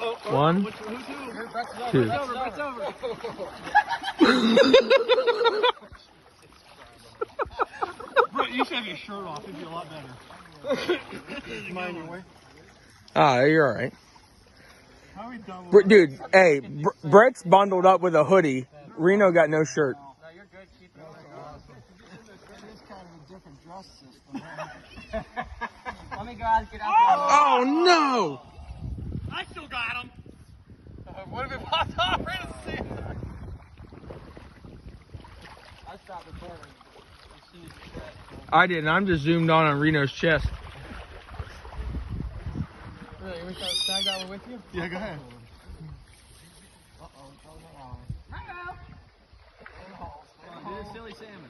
1, 2. Brett's over. Brett, you should have your shirt off. It'd be a lot better. Mind your way. Ah, you're all right. How are we done with Dude, hey, Brett's bundled up with a hoodie. Reno got no shirt. No, you're good. Keep it It is kind of a different dress system. Let me go out and get out. Oh, no! I still got him. What if it popped off right at the same time? I stopped recording. I didn't. I'm just zoomed on Reno's chest. Really, you wish I was snagged out with you? Yeah, go ahead. Uh-oh. Hello. Silly salmon.